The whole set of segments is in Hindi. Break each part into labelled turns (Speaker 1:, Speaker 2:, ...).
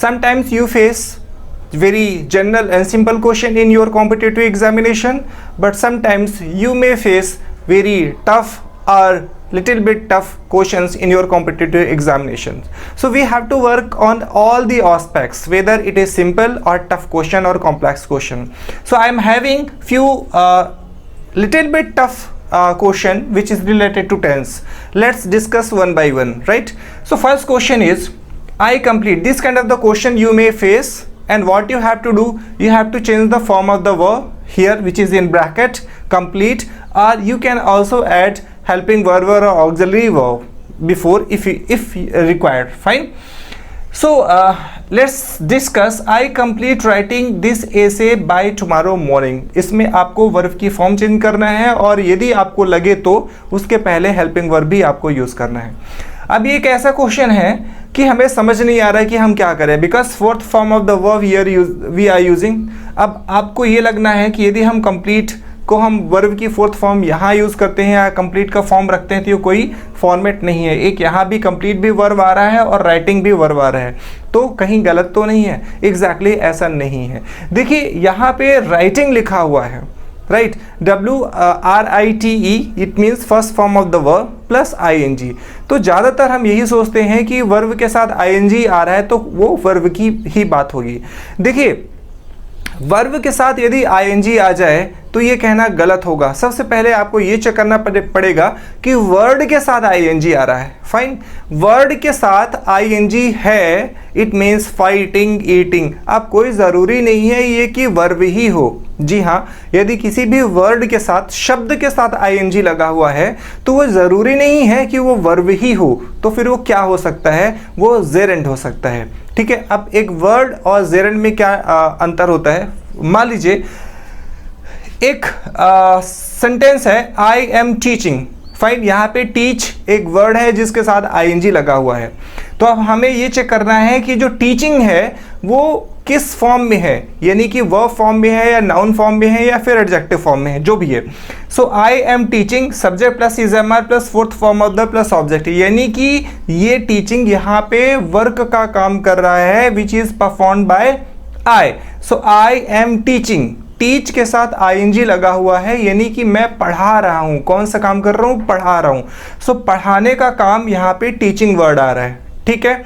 Speaker 1: Sometimes you face very general and simple question in your competitive examination, but sometimes you may face very tough or little bit tough questions in your competitive examinations. So we have to work on all the aspects, whether it is simple or tough question or complex question. So I am having few little bit tough question which is related to tense. Let's discuss one by one, right? So first question is I complete. This kind of the question you may face, and what you have to do, you have to change the form of the verb here, which is in bracket, complete, or you can also add helping verb or auxiliary verb before if required. Fine. So let's discuss I complete writing this essay by tomorrow morning. इसमें आपको वर्ब की फॉर्म चेंज करना है, और यदि आपको लगे तो उसके पहले हेल्पिंग वर्ब भी आपको यूज करना है. अब ये एक ऐसा क्वेश्चन है कि हमें समझ नहीं आ रहा है कि हम क्या करें, because fourth form of the verb here we are using. अब आपको ये लगना है कि यदि हम कंप्लीट को हम वर्ब की फोर्थ फॉर्म यहाँ यूज़ करते हैं या कंप्लीट का फॉर्म रखते हैं तो ये कोई फॉर्मेट नहीं है. एक यहाँ भी कंप्लीट भी वर्ब आ रहा है और राइटिंग भी वर्ब आ रहा है, तो कहीं गलत तो नहीं है. एग्जैक्टली ऐसा नहीं है. देखिए यहाँ पे राइटिंग लिखा हुआ है, right, WRITE, it means first form of the verb plus ING. तो ज़्यादातर हम यही सोचते हैं कि वर्ब के साथ ING आ रहा है तो वो वर्ब की ही बात होगी. देखिए वर्ब के साथ यदि ING आ जाए तो ये कहना गलत होगा. सबसे पहले आपको ये चेक करना पड़ेगा कि वर्ड के साथ ING आ रहा है. फाइन, वर्ड के साथ ING है, इट मीन्स फाइटिंग, ईटिंग. अब कोई ज़रूरी नहीं है ये कि वर्ब ही हो. जी हाँ, यदि किसी भी वर्ड के साथ, शब्द के साथ ING लगा हुआ है तो वो ज़रूरी नहीं है कि वो वर्ब ही हो. तो फिर वो क्या हो सकता है, वो जेरेंड हो सकता है. ठीक है. अब एक वर्ड और जेरेंड में क्या अंतर होता है. मान लीजिए एक सेंटेंस है आई एम टीचिंग. फाइन, यहाँ पे टीच एक वर्ड है जिसके साथ ING लगा हुआ है. तो अब हमें ये चेक करना है कि जो टीचिंग है वो किस फॉर्म में है, यानी कि वर्ब फॉर्म में है या नाउन फॉर्म में है या फिर एडजेक्टिव फॉर्म में है, जो भी है. So I am teaching, subject plus ISMR plus fourth form of the plus object, यानी कि ये टीचिंग यहाँ पे वर्क का काम कर रहा है which is performed by I. So I am teaching, teach के साथ ING लगा हुआ है, यानी कि मैं पढ़ा रहा हूँ. कौन सा काम कर रहा हूँ, पढ़ा रहा हूँ. सो पढ़ाने का काम यहाँ पे टीचिंग वर्ड आ रहा है. ठीक है.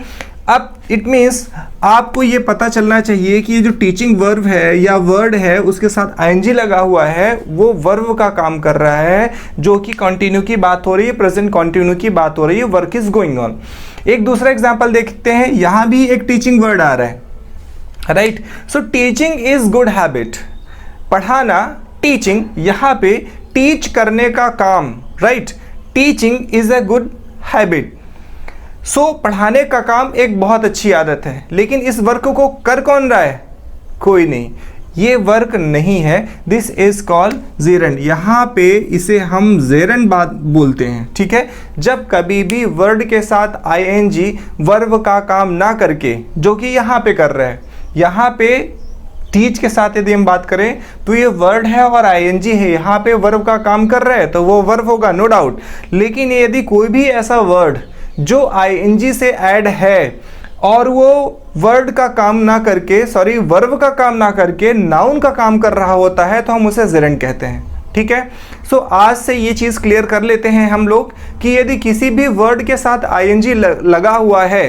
Speaker 1: अब इट मीन्स आपको ये पता चलना चाहिए कि ये जो टीचिंग वर्ब है या वर्ड है उसके साथ ING लगा हुआ है, वो वर्ब का काम कर रहा है, जो कि कंटिन्यू की बात हो रही है, प्रेजेंट कंटिन्यू की बात हो रही है, वर्क इज गोइंग ऑन. एक दूसरा एग्जाम्पल देखते हैं. यहाँ भी एक टीचिंग वर्ड आ रहा है, right. So teaching is good habit, पढ़ाना, टीचिंग, यहाँ पे टीच करने का काम, right. Teaching is a good habit. So पढ़ाने का काम एक बहुत अच्छी आदत है, लेकिन इस वर्क को कर कौन रहा है, कोई नहीं. ये वर्क नहीं है. This is called gerund. यहाँ पे इसे हम जेरेंड बात बोलते हैं. ठीक है. जब कभी भी वर्ड के साथ ING वर्ब का काम ना करके, जो कि यहाँ पे कर रहा है, यहाँ पे टीच के साथ यदि हम बात करें तो ये वर्ड है और ING है, यहाँ पे वर्ब का काम कर रहा है तो वो वर्ब होगा, नो डाउट. लेकिन यदि कोई भी ऐसा वर्ड जो ING से ऐड है और वो वर्ड का काम ना करके, सॉरी, वर्ब का काम ना करके नाउन का काम कर रहा होता है तो हम उसे जेरेंड कहते हैं. ठीक है. सो आज से ये चीज़ क्लियर कर लेते हैं हम लोग कि यदि किसी भी वर्ड के साथ ING लगा हुआ है,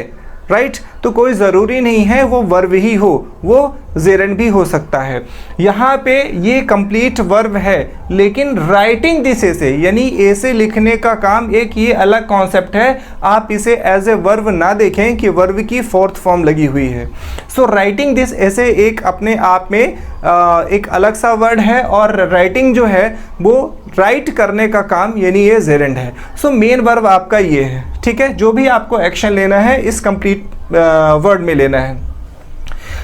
Speaker 1: राइट, तो कोई ज़रूरी नहीं है वो वर्ब ही हो, वो जेरेंड भी हो सकता है. यहाँ पे ये कंप्लीट वर्ब है, लेकिन राइटिंग दिस ऐसे, यानी ऐसे लिखने का काम एक ये अलग कॉन्सेप्ट है. आप इसे एज ए वर्ब ना देखें कि वर्ब की फोर्थ फॉर्म लगी हुई है. सो राइटिंग दिस ऐसे एक अपने आप में एक अलग सा वर्ड है, और राइटिंग जो है वो राइट करने का काम, यानी ये जेरेंड है. सो मेन वर्ब आपका ये है. ठीक है. जो भी आपको एक्शन लेना है इस कंप्लीट वर्ड में लेना है.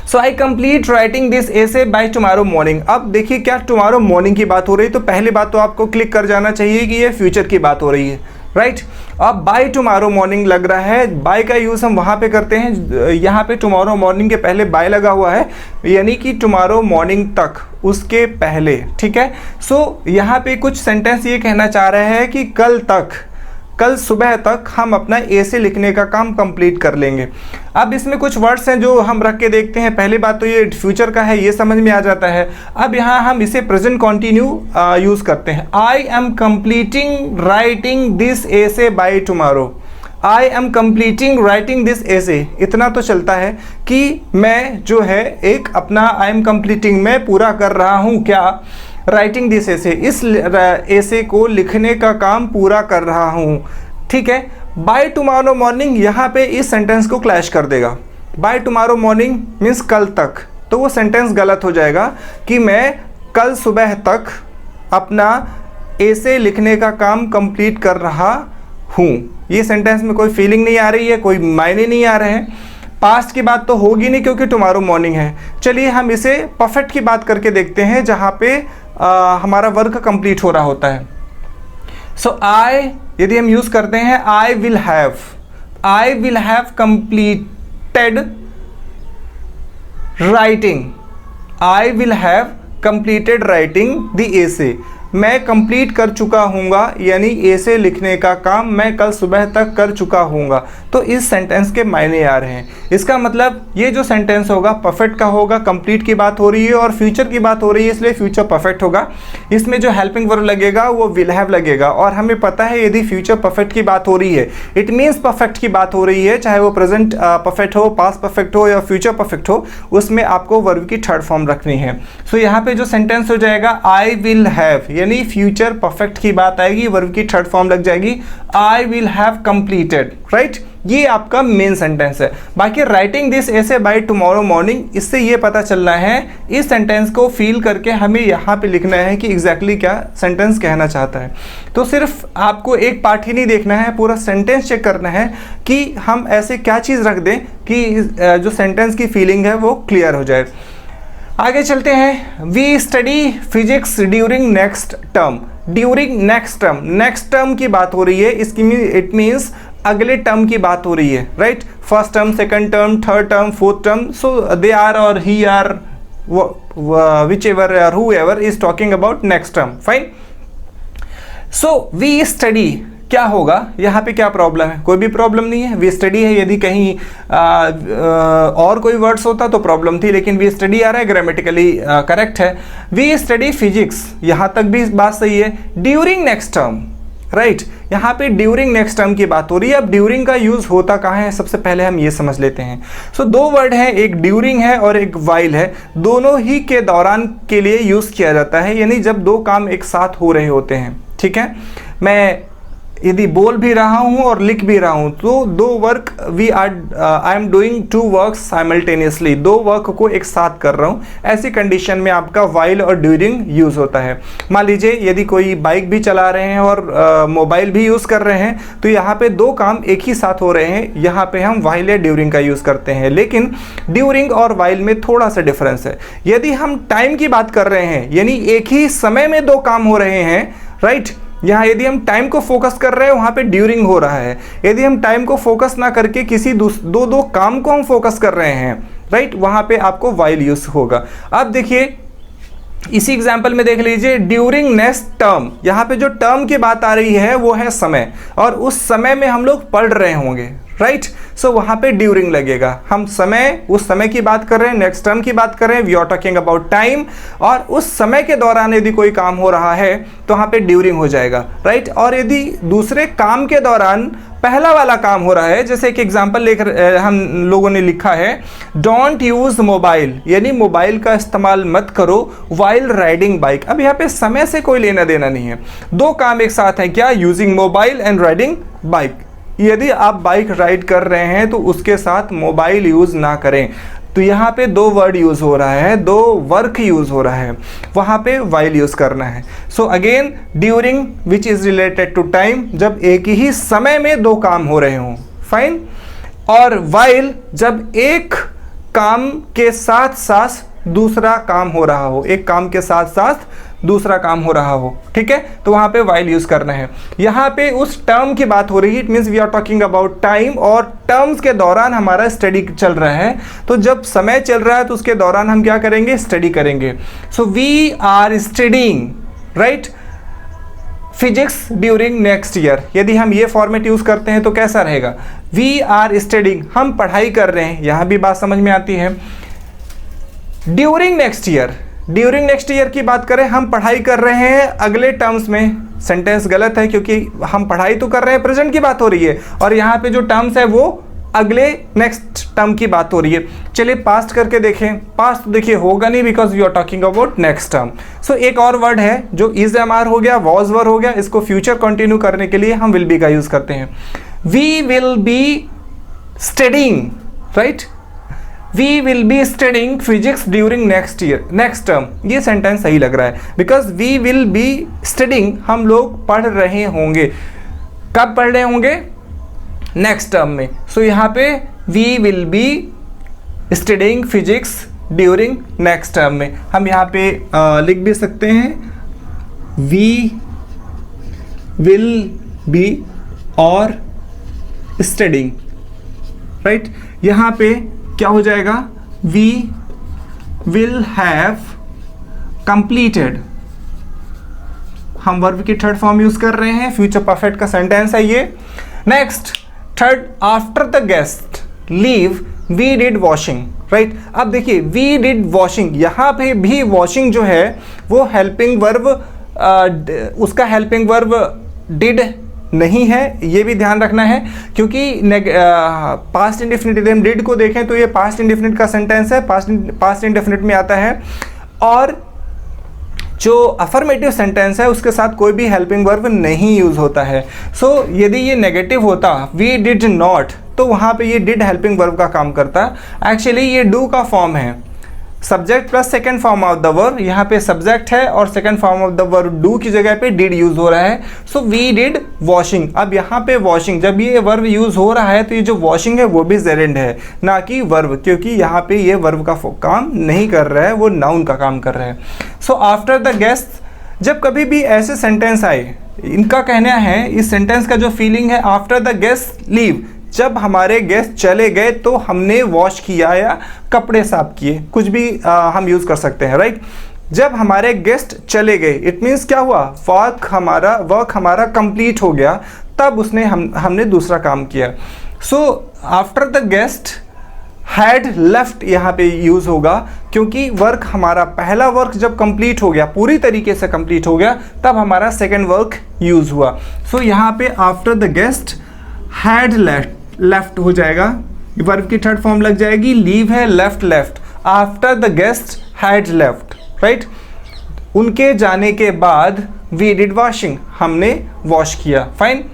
Speaker 1: So I complete writing this essay by tomorrow morning. अब देखिए क्या टुमारो मॉर्निंग की बात हो रही है, तो पहली बात तो आपको क्लिक कर जाना चाहिए कि ये फ्यूचर की बात हो रही है, राइट. अब बाय टुमारो मॉर्निंग लग रहा है, बाय का यूज़ हम वहाँ पे करते हैं. यहाँ पे टुमारो मॉर्निंग के पहले बाय लगा हुआ है, यानी कि टुमारो मॉर्निंग तक, उसके पहले. ठीक है. सो यहाँ पे कुछ सेंटेंस ये कहना चाह रहे हैं कि कल तक, कल सुबह तक हम अपना ऐसे लिखने का काम कंप्लीट कर लेंगे। अब इसमें कुछ वर्ड्स हैं जो हम रख के देखते हैं। पहली बात तो ये फ्यूचर का है, ये समझ में आ जाता है। अब यहाँ हम इसे प्रेजेंट कंटिन्यू यूज़ करते हैं। I am completing writing this essay by tomorrow. I am completing writing this एसे, इतना तो चलता है कि मैं जो है एक अपना आई एम कंप्लीटिंग में पूरा कर रहा हूँ क्या, राइटिंग दिस एसे, इस एसे को लिखने का काम पूरा कर रहा हूँ। ठीक है, बाय टुमारो मॉर्निंग यहाँ पे इस सेंटेंस को क्लैश कर देगा। बाय टुमारो मॉर्निंग मीन्स कल तक, तो वो सेंटेंस गलत हो जाएगा कि मैं कल सुबह तक अपना एसे लिखने का काम कंप्लीट कर रहा हूँ। ये सेंटेंस में कोई फीलिंग नहीं आ रही है, कोई मायने नहीं आ रहे हैं। पास्ट की बात तो होगी नहीं क्योंकि टुमारो मॉर्निंग है। चलिए हम इसे परफेक्ट की बात करके देखते हैं जहाँ पे हमारा वर्क कंप्लीट हो रहा होता है। सो आई यदि हम यूज़ करते हैं I will have completed writing, I will have completed writing the essay, मैं कंप्लीट कर चुका हूँगा, यानी ऐसे लिखने का काम मैं कल सुबह तक कर चुका हूँगा। तो इस सेंटेंस के मायने आ रहे हैं। इसका मतलब ये जो सेंटेंस होगा परफेक्ट का होगा, कंप्लीट की बात हो रही है और फ्यूचर की बात हो रही है, इसलिए फ्यूचर परफेक्ट होगा। इसमें जो हेल्पिंग वर्ब लगेगा वो विल हैव लगेगा। और हमें पता है यदि फ्यूचर परफेक्ट की बात हो रही है, इट मीन्स परफेक्ट की बात हो रही है, चाहे वो प्रेजेंट परफेक्ट हो, पास्ट परफेक्ट हो या फ्यूचर परफेक्ट हो, उसमें आपको वर्ब की थर्ड फॉर्म रखनी है। सो यहाँ पे जो सेंटेंस हो जाएगा आई विल हैव, यानी फ्यूचर परफेक्ट की बात आएगी, वर्ब की थर्ड फॉर्म लग जाएगी आई विल हैव कंप्लीटेड, राइट। ये आपका मेन सेंटेंस है। बाकी राइटिंग दिस ऐसे बाय टुमारो मॉर्निंग, इससे ये पता चलना है, इस सेंटेंस को फील करके हमें यहाँ पे लिखना है कि एग्जैक्टली क्या सेंटेंस कहना चाहता है। तो सिर्फ आपको एक पार्ट ही नहीं देखना है, पूरा सेंटेंस चेक करना है कि हम ऐसे क्या चीज़ रख दें कि जो सेंटेंस की फीलिंग है वो क्लियर हो जाए। आगे चलते हैं। We study physics during next term. During next term, next term की बात हो रही है, इसकी इट मीन्स अगले टर्म की बात हो रही है, right. First term, second term, third term, fourth term, so they are or he are, whichever or whoever is talking about next term, fine. So we study क्या होगा, यहाँ पे क्या प्रॉब्लम है? कोई भी प्रॉब्लम नहीं है, वी स्टडी है। यदि कहीं और कोई वर्ड्स होता तो प्रॉब्लम थी, लेकिन वी स्टडी आ रहा है, ग्रामेटिकली करेक्ट है। वी स्टडी फिजिक्स, यहाँ तक भी बात सही है। ड्यूरिंग नेक्स्ट टर्म, राइट, यहाँ पे ड्यूरिंग नेक्स्ट टर्म की बात हो रही है। अब ड्यूरिंग का यूज होता कहाँ है, सबसे पहले हम ये समझ लेते हैं। सो दो वर्ड है, एक ड्यूरिंग है और एक वाइल है, दोनों ही के दौरान के लिए यूज किया जाता है, यानी जब दो काम एक साथ हो रहे होते हैं। ठीक है, मैं यदि बोल भी रहा हूं और लिख भी रहा हूं तो दो work I am doing two works simultaneously, दो वर्क को एक साथ कर रहा हूं। ऐसी कंडीशन में आपका वाइल और ड्यूरिंग यूज होता है। मान लीजिए यदि कोई बाइक भी चला रहे हैं और मोबाइल भी यूज कर रहे हैं, तो यहाँ पे दो काम एक ही साथ हो रहे हैं, यहाँ पे हम वाइल या ड्यूरिंग का यूज करते हैं। लेकिन ड्यूरिंग और वाइल में थोड़ा सा डिफरेंस है। यदि हम टाइम की बात कर रहे हैं, यानी एक ही समय में दो काम हो रहे हैं, राइट, यहाँ यदि हम टाइम को फोकस कर रहे हैं वहाँ पे ड्यूरिंग हो रहा है। यदि हम टाइम को फोकस ना करके किसी दो काम को हम फोकस कर रहे हैं, राइट, वहाँ पे आपको वाइल यूज होगा। अब देखिए इसी एग्जाम्पल में देख लीजिए, ड्यूरिंग नेक्स्ट टर्म, यहाँ पे जो टर्म की बात आ रही है वो है समय, और उस समय में हम लोग पढ़ रहे होंगे, राइट। सो वहाँ पे ड्यूरिंग लगेगा। हम समय, उस समय की बात कर रहे हैं, नेक्स्ट टर्म की बात कर रहे हैं, we are talking about time, और उस समय के दौरान यदि कोई काम हो रहा है तो वहाँ पे ड्यूरिंग हो जाएगा, राइट। और यदि दूसरे काम के दौरान पहला वाला काम हो रहा है, जैसे एक एग्जाम्पल हम लोगों ने लिखा है, डोंट यूज मोबाइल, यानी मोबाइल का इस्तेमाल मत करो वाइल राइडिंग बाइक। अब यहाँ पे समय से कोई लेना देना नहीं है, दो काम एक साथ है, क्या, using mobile and riding bike. यदि आप बाइक राइड कर रहे हैं तो उसके साथ मोबाइल यूज ना करें। तो यहाँ पे दो वर्ड यूज हो रहा है, दो वर्क यूज हो रहा है, वहाँ पे वाइल यूज करना है। So again during which is related to time, जब एक ही समय में दो काम हो रहे हों, फाइन। और वाइल जब एक काम के साथ साथ दूसरा काम हो रहा हो, एक काम के साथ साथ दूसरा काम हो रहा हो, ठीक है, तो वहां पे वाइल यूज करना है। यहाँ पे उस टर्म की बात हो रही है, it means we are talking about time, और टर्म्स के दौरान हमारा स्टडी चल रहा है। तो जब समय चल रहा है तो उसके दौरान हम क्या करेंगे, स्टडी करेंगे। So we are studying, right, physics during next year. यदि हम ये फॉर्मेट यूज करते हैं तो कैसा रहेगा, वी आर स्टडिंग, हम पढ़ाई कर रहे हैं, यहां भी बात समझ में आती है। During next year, during next year की बात करें, हम पढ़ाई कर रहे हैं अगले टर्म्स में, सेंटेंस गलत है क्योंकि हम पढ़ाई तो कर रहे हैं, प्रेजेंट की बात हो रही है, और यहाँ पे जो टर्म्स है वो अगले नेक्स्ट टर्म की बात हो रही है। चलिए पास्ट करके देखें, पास्ट तो देखिए होगा नहीं because we are talking about next term. So एक और वर्ड है जो इज एम आर हो गया, वॉज वर हो गया, इसको फ्यूचर कंटिन्यू करने के लिए हम विल बी का यूज करते हैं। We will be studying, right, we will be studying physics during next year, next term. ये सेंटेंस सही लग रहा है because we will be studying, हम लोग पढ़ रहे होंगे, कब पढ़ रहे होंगे, नेक्स्ट टर्म में। सो यहाँ पे we will be studying physics during next term में। हम यहाँ पे लिख भी सकते हैं we will be or studying, right. यहाँ पे क्या हो जाएगा, वी विल हैव कंप्लीटेड, हम वर्ब की थर्ड फॉर्म यूज कर रहे हैं, फ्यूचर परफेक्ट का सेंटेंस है ये। Next third, after the guest leave we did washing, right. अब देखिए वी डिड वॉशिंग, यहाँ पे भी वॉशिंग जो है वो हेल्पिंग वर्ब, उसका हेल्पिंग वर्ब डिड नहीं है, ये भी ध्यान रखना है क्योंकि पास्ट इंडेफिनिट, हम डिड को देखें तो ये पास्ट इंडेफिनिट का सेंटेंस है, पास्ट इंडेफिनिट में आता है, और जो अफर्मेटिव सेंटेंस है उसके साथ कोई भी हेल्पिंग वर्ब नहीं यूज होता है। सो यदि ये नेगेटिव होता वी डिड नॉट, तो वहाँ पे ये डिड हेल्पिंग वर्ब का काम करता। एक्चुअली ये डू का फॉर्म है, subject plus second form of the verb, यहाँ पे सब्जेक्ट है और second form of the verb do की जगह पे डिड यूज हो रहा है। So we did washing. अब यहाँ पे वॉशिंग, जब ये वर्ब यूज हो रहा है तो ये जो वॉशिंग है वो भी जेरेंड है, ना कि वर्ब, क्योंकि यहाँ पे ये वर्ब का काम नहीं कर रहा है, वो नाउन का काम कर रहा है। सो आफ्टर द गेस्ट, जब कभी भी ऐसे सेंटेंस आए, इनका कहना है, इस सेंटेंस का जो फीलिंग है, आफ्टर द गेस्ट लीव, जब हमारे गेस्ट चले गए तो हमने वॉश किया या कपड़े साफ किए, कुछ भी हम यूज कर सकते हैं, राइट। जब हमारे गेस्ट चले गए, इट मीन्स क्या हुआ, वर्क हमारा कंप्लीट हो गया, तब हमने दूसरा काम किया। So after the guest had left यहाँ पे यूज होगा क्योंकि वर्क हमारा पहला वर्क जब कंप्लीट हो गया, पूरी तरीके से कंप्लीट हो गया, तब हमारा सेकेंड वर्क यूज हुआ। सो यहाँ पे after the guest had left हो जाएगा, वर्ब की थर्ड फॉर्म लग जाएगी, लीव है, left, after the guest had left, right. उनके जाने के बाद वी डिड वॉशिंग, हमने वॉश किया, fine.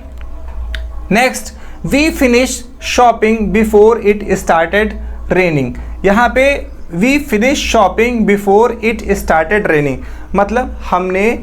Speaker 1: Next, we finish shopping before it started raining. यहाँ पे we finish shopping before it started raining, मतलब हमने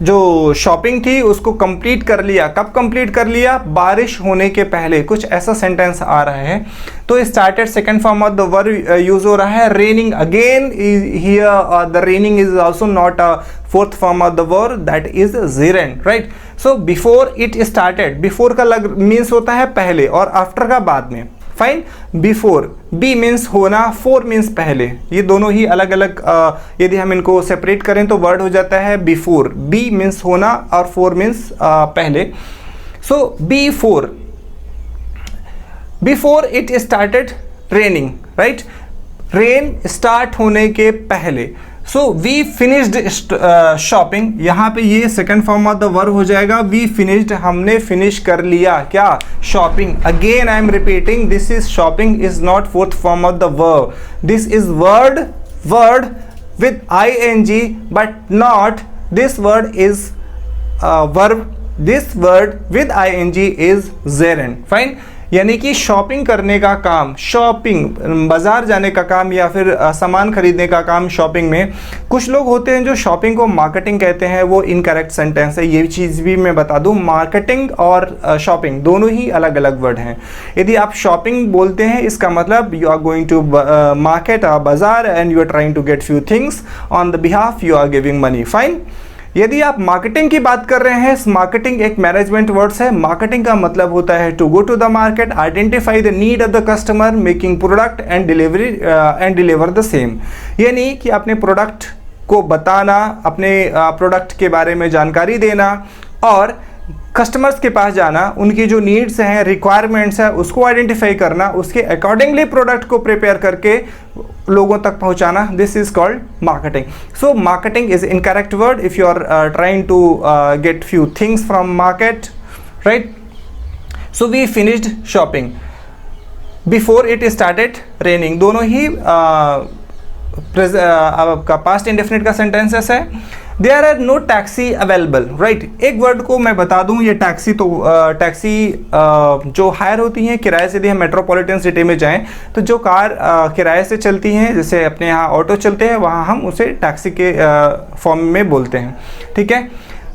Speaker 1: जो शॉपिंग थी उसको कंप्लीट कर लिया। कब कंप्लीट कर लिया, बारिश होने के पहले, कुछ ऐसा सेंटेंस आ रहा है। तो started second form of the verb use हो रहा है, raining again here, the raining is also not a fourth form of the verb, that is gerund, right. So before it started, before का मीन्स होता है पहले और आफ्टर का बाद में, फाइन। बिफोर, बी मीन्स होना, फोर मीन्स पहले, ये दोनों ही अलग अलग, यदि हम इनको सेपरेट करें तो वर्ड हो जाता है बिफोर। बी मीन्स होना और फोर मीन्स पहले। So before it started raining, right, rain start होने के पहले। सो वी फिनिश्ड शॉपिंग, यहाँ पे ये second form of the verb हो जाएगा, वी फिनिश्ड, हमने फिनिश कर लिया क्या, shopping. Again I am repeating, this is shopping is not fourth form of the verb, this is word with ing, but not this word is verb, this word with ing is gerund, fine. यानी कि शॉपिंग करने का काम, शॉपिंग, बाजार जाने का काम या फिर सामान खरीदने का काम शॉपिंग में। कुछ लोग होते हैं जो शॉपिंग को मार्केटिंग कहते हैं, वो इनकरेक्ट सेंटेंस है, ये चीज़ भी मैं बता दूं। मार्केटिंग और शॉपिंग दोनों ही अलग अलग वर्ड हैं। यदि आप शॉपिंग बोलते हैं इसका मतलब you are going to market a bazaar and you are trying to get few things on the behalf, you are giving money, fine. यदि आप मार्केटिंग की बात कर रहे हैं, मार्केटिंग एक मैनेजमेंट वर्ड्स है। मार्केटिंग का मतलब होता है to go to the market, identify the need of the customer, making product and deliver the same. यानी कि अपने प्रोडक्ट को बताना, अपने प्रोडक्ट के बारे में जानकारी देना और कस्टमर्स के पास जाना, उनकी जो नीड्स हैं, रिक्वायरमेंट्स है, उसको आइडेंटिफाई करना, उसके अकॉर्डिंगली प्रोडक्ट को प्रिपेयर करके लोगों तक पहुंचाना, this is called marketing. So marketing is incorrect word if you are trying to get few things from market, right. So we finished shopping before it started raining. दोनों ही आपका पास्ट इंडेफिनिट का सेंटेंसेस है. There are no taxi available, right. एक वर्ड को मैं बता दूं, ये टैक्सी तो टैक्सी जो हायर होती हैं किराए से. यदि हम मेट्रोपॉलिटन सिटी में जाएं तो जो कार किराए से चलती हैं, जैसे अपने यहाँ ऑटो चलते हैं, वहाँ हम उसे टैक्सी के फॉर्म में बोलते हैं, ठीक है.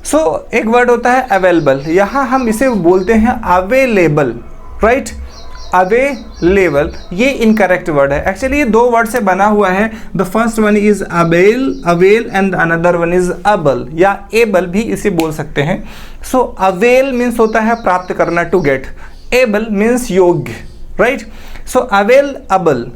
Speaker 1: सो एक वर्ड होता है अवेलेबल, यहाँ हम इसे बोलते हैं अवेलेबल, राइट. अवेलेबल ये इनकरेक्ट वर्ड है. एक्चुअली ये दो वर्ड से बना हुआ है. The first one is avail and another one is able, या एबल भी इसे बोल सकते हैं. सो अवेल मीन्स होता है प्राप्त करना, टू गेट. एबल मीन्स योग्य, राइट. सो अवेल अबल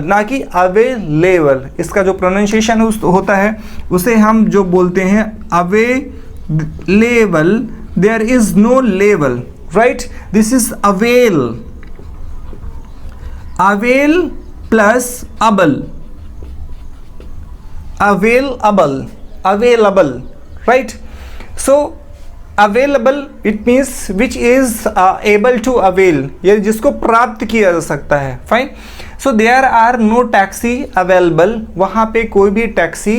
Speaker 1: ना कि अवेलेबल. इसका जो प्रोनाउंसिएशन होता है उसे हम जो बोलते हैं available. There is no level, right. This is avail plus available, right. So available it means which is able to avail, ये जिसको प्राप्त किया जा सकता है. Fine. So there are no taxi available, वहाँ पे कोई भी टैक्सी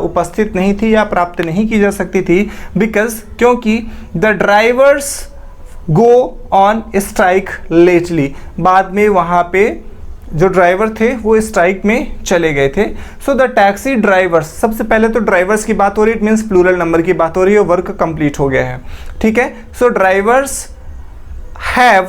Speaker 1: उपस्थित नहीं थी या प्राप्त नहीं की जा सकती थी. बिकॉज क्योंकि the drivers go on strike lately, बाद में वहाँ पे जो ड्राइवर थे वो स्ट्राइक में चले गए थे. सो द टैक्सी ड्राइवर्स, सबसे पहले तो ड्राइवर्स की बात हो रही है, इट मीन्स प्लूरल नंबर की बात हो रही है, वर्क कंप्लीट हो गया है, ठीक है. सो ड्राइवर्स हैव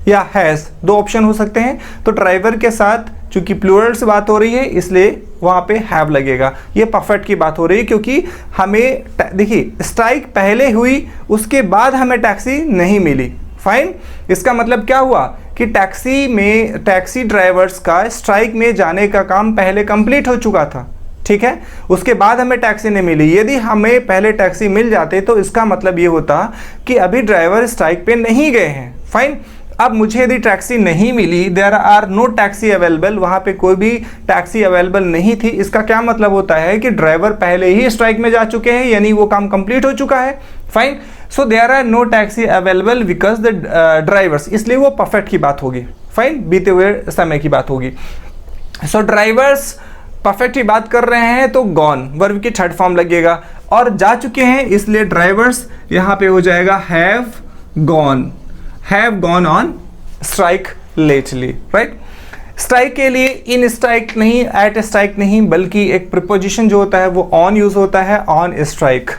Speaker 1: या हैज़, दो ऑप्शन हो सकते हैं. तो ड्राइवर के साथ चूंकि प्लूरल से बात हो रही है इसलिए वहाँ पे हैव लगेगा. ये परफेक्ट की बात हो रही है क्योंकि हमें देखिए स्ट्राइक पहले हुई, उसके बाद हमें टैक्सी नहीं मिली. फाइन. इसका मतलब क्या हुआ कि टैक्सी ड्राइवर्स का स्ट्राइक में जाने का काम पहले कंप्लीट हो चुका था, ठीक है. उसके बाद हमें टैक्सी नहीं मिली. यदि हमें पहले टैक्सी मिल जाते तो इसका मतलब ये होता कि अभी ड्राइवर स्ट्राइक पे नहीं गए हैं. फाइन. अब मुझे यदि टैक्सी नहीं मिली, there are no taxi available, वहाँ पे कोई भी टैक्सी अवेलेबल नहीं थी, इसका क्या मतलब होता है कि ड्राइवर पहले ही स्ट्राइक में जा चुके हैं, यानी वो काम कंप्लीट हो चुका है. Fine. So there are no taxi available because the drivers, इसलिए वो परफेक्ट की बात होगी. फाइन. बीते हुए समय की बात होगी. सो ड्राइवर्स परफेक्ट की बात कर रहे हैं तो गॉन वर्ब की थर्ड फॉर्म लगेगा, और जा चुके हैं इसलिए ड्राइवर्स यहाँ पे हो जाएगा have gone on strike lately, right. Strike के लिए इन स्ट्राइक नहीं, एट स्ट्राइक नहीं, बल्कि एक प्रीपोजिशन जो होता है वो ऑन यूज होता है, ऑन स्ट्राइक.